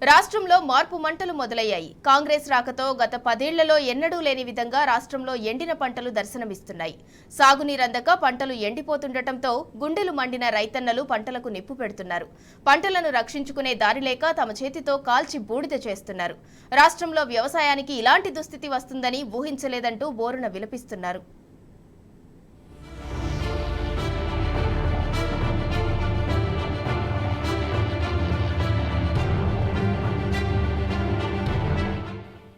రాష్ట్రంలో మార్పు మంటలు మొదలయ్యాయి. కాంగ్రెస్ రాకతో గత 10 ఏళ్లలో ఎన్నడూ లేని విధంగా రాష్ట్రంలో ఎండిన పంటలు దర్శనమిస్తున్నాయి. సాగునీరందక పంటలు ఎండిపోతుండటంతో గుండెలు మండిన రైతన్నలు పంటలకు నిప్పు పెడుతున్నారు. పంటలను రక్షించుకునే దారి లేక తమ చేతితో కాల్చి బూడిద చేస్తున్నారు. రాష్ట్రంలో వ్యవసాయానికి ఇలాంటి దుస్థితి వస్తుందని ఊహించలేదంటూ బోరున విలపిస్తున్నారు.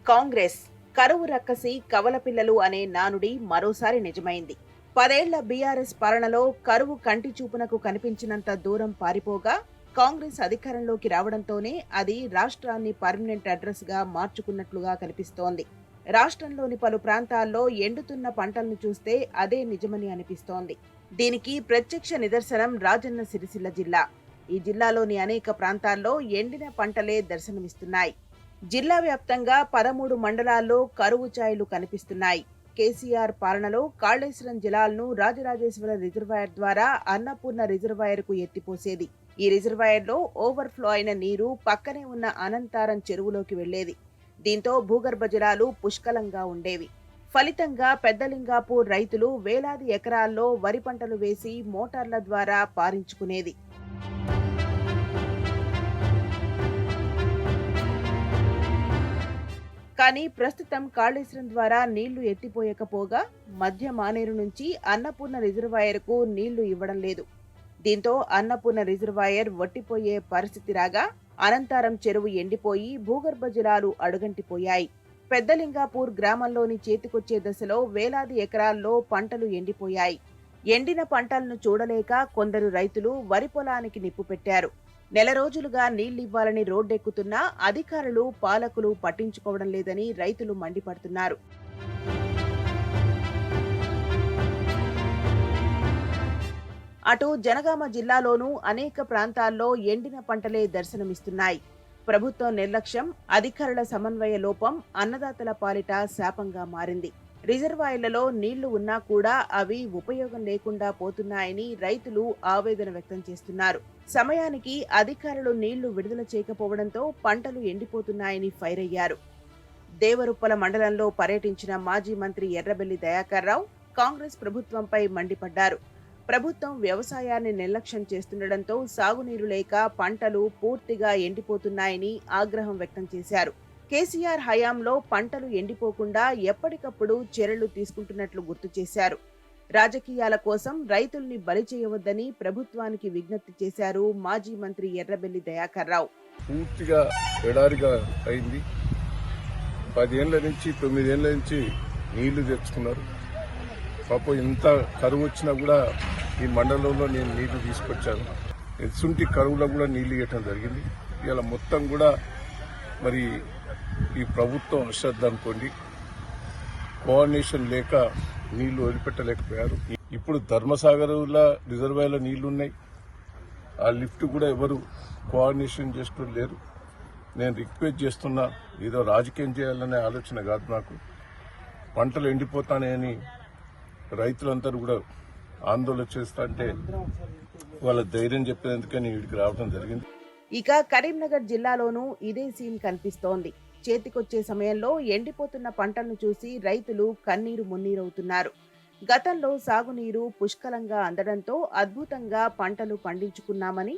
కాంగ్రెస్ కరువు రక్కసి కవల పిల్లలు అనే నానుడి మరోసారి నిజమైంది. 10 ఏళ్ల బీఆర్ఎస్ పాలనలో కరువు కంటి చూపునకు కనిపించినంత దూరం పారిపోగా కాంగ్రెస్ అధికారంలోకి రావడంతోనే అది రాష్ట్రాన్ని పర్మనెంట్ అడ్రస్ గా మార్చుకున్నట్లుగా కనిపిస్తోంది. రాష్ట్రంలోని పలు ప్రాంతాల్లో ఎండుతున్న పంటలను చూస్తే అదే నిజమని అనిపిస్తోంది. దీనికి ప్రత్యక్ష నిదర్శనం రాజన్న సిరిసిల్ల జిల్లా. ఈ జిల్లాలోని అనేక ప్రాంతాల్లో ఎండిన పంటలే దర్శనమిస్తున్నాయి. జిల్లా వ్యాప్తంగా 13 మండలాల్లో కరువు ఛాయలు కనిపిస్తున్నాయి. కేసీఆర్ పాలనలో కాళేశ్వరం జలాలను రాజరాజేశ్వర రిజర్వాయర్ ద్వారా అన్నపూర్ణ రిజర్వాయర్ కు ఎత్తిపోసేది. ఈ రిజర్వాయర్ లో ఓవర్ఫ్లో అయిన నీరు పక్కనే ఉన్న అనంతారం చెరువులోకి వెళ్లేది. దీంతో భూగర్భ జలాలు పుష్కలంగా ఉండేవి. ఫలితంగా పెద్దలింగాపూర్ రైతులు వేలాది ఎకరాల్లో వరి పంటలు వేసి మోటార్ల ద్వారా పారించుకునేది. కానీ ప్రస్తుతం కాళేశ్వరం ద్వారా నీళ్లు ఎత్తిపోయకపోగా మధ్య మానేరు నుంచి అన్నపూర్ణ రిజర్వాయర్కు నీళ్లు ఇవ్వడం లేదు. దీంతో అన్నపూర్ణ రిజర్వాయర్ వట్టిపోయే పరిస్థితి రాగా అనంతారం చెరువు ఎండిపోయి భూగర్భ జలాలు అడుగంటిపోయాయి. పెద్దలింగాపూర్ గ్రామంలోని చేతికొచ్చే దశలో వేలాది ఎకరాల్లో పంటలు ఎండిపోయాయి. ఎండిన పంటలను చూడలేక కొందరు రైతులు వరి పొలానికి నిప్పు పెట్టారు. నెల రోజులుగా నీళ్లివ్వాలని రోడ్డెక్కుతున్నా అధికారులు పాలకులు పట్టించుకోవడం లేదని రైతులు మండిపడుతున్నారు. అటు జనగామ జిల్లాలోనూ అనేక ప్రాంతాల్లో ఎండిన పంటలే దర్శనమిస్తున్నాయి. ప్రభుత్వం నిర్లక్ష్యం, అధికారుల సమన్వయ లోపం అన్నదాతల పాలిట శాపంగా మారింది. రిజర్వాయర్లలో నీళ్లు ఉన్నా కూడా అవి ఉపయోగం లేకుండా పోతున్నాయని రైతులు ఆవేదన వ్యక్తం చేస్తున్నారు. సమయానికి అధికారులు నీళ్లు విడుదల చేయకపోవడంతో పంటలు ఎండిపోతున్నాయని ఫైర్ అయ్యారు. దేవరుప్పల మండలంలో పర్యటించిన మాజీ మంత్రి ఎర్రబెల్లి దయాకర్ రావు కాంగ్రెస్ ప్రభుత్వంపై మండిపడ్డారు. ప్రభుత్వం వ్యవసాయాన్ని నిర్లక్ష్యం చేస్తుండటంతో సాగునీరు లేక పంటలు పూర్తిగా ఎండిపోతున్నాయని ఆగ్రహం వ్యక్తం చేశారు. కేసీఆర్ హయాంలో పంటలు ఎండిపోకుండా ఎప్పటికప్పుడు చర్యలు తీసుకుంటున్నట్లు గుర్తు చేశారు. రాజకీయాల కోసం రైతుల్ని బలి చేయవద్దని ప్రభుత్వానికి విజ్ఞప్తి చేశారు మాజీ మంత్రి ఎర్రబెల్లి దయాకర్ రావు. పూర్తిగా ఎడారిగా అయింది. 10 ఏళ్ల నుంచి 9 ఏళ్ల నుంచి నీళ్లు తెచ్చుకున్నారు. పాపం ఇంత కరువు వచ్చినా కూడా ఈ మండలంలో నేను నీళ్లు తీసుకొచ్చాను. ఎసుంటి కరువులో కూడా నీళ్లు ఇవ్వటం జరిగింది. ఇలా మొత్తం కూడా మరి ఈ ప్రభుత్వం అశ్రద్ధ అనుకోండి, కోఆర్డినేషన్ లేక నీళ్లు వదిలిపెట్టలేకపోయారు. ఇప్పుడు ధర్మసాగర్ల రిజర్వాయర్లో నీళ్లు ఉన్నాయి. ఆ లిఫ్ట్ కూడా ఎవరు కోఆర్డినేషన్ చేస్తూ లేరు. నేను రిక్వెస్ట్ చేస్తున్నా, ఏదో రాజకీయం చేయాలనే ఆలోచన కాదు నాకు. పంటలు ఎండిపోతానని రైతులందరూ కూడా ఆందోళన చేస్తా అంటే వాళ్ళ ధైర్యం చెప్పేందుకని వీడికి రావడం జరిగింది. ఇక కరీంనగర్ జిల్లాలోనూ ఇదే సీన్ కనిపిస్తోంది. చేతికొచ్చే సమయంలో ఎండిపోతున్న పంటలను చూసి రైతులు కన్నీరు మున్నీరవుతున్నారు. గతంలో సాగునీరు పుష్కలంగా అందడంతో అద్భుతంగా పంటలు పండించుకున్నామని,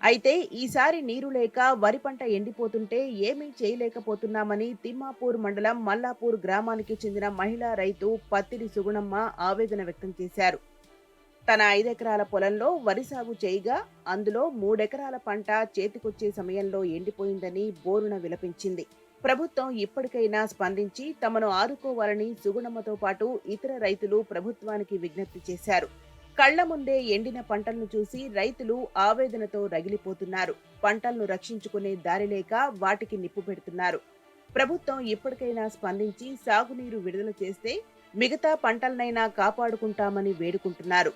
అయితే ఈసారి నీరు లేక వరి పంట ఎండిపోతుంటే ఏమీ చేయలేకపోతున్నామని తిమ్మాపూర్ మండలం మల్లాపూర్ గ్రామానికి చెందిన మహిళా రైతు పత్తిడి సుగుణమ్మ ఆవేదన వ్యక్తం చేశారు. తన 5 ఎకరాల పొలంలో వరి సాగు చేయగా అందులో 3 ఎకరాల పంట చేతికొచ్చే సమయంలో ఎండిపోయిందని బోరున విలపించింది. ప్రభుత్వం ఇప్పటికైనా స్పందించి తమను ఆదుకోవాలని సుగుణమ్మతో పాటు ఇతర రైతులు ప్రభుత్వానికి విజ్ఞప్తి చేశారు. కళ్ల ముందే ఎండిన పంటలను చూసి రైతులు ఆవేదనతో రగిలిపోతున్నారు. పంటలను రక్షించుకునే దారి లేక వాటికి నిప్పు పెడుతున్నారు. ప్రభుత్వం ఇప్పటికైనా స్పందించి సాగునీరు విడుదల చేస్తే మిగతా పంటలనైనా కాపాడుకుంటామని వేడుకుంటున్నారు.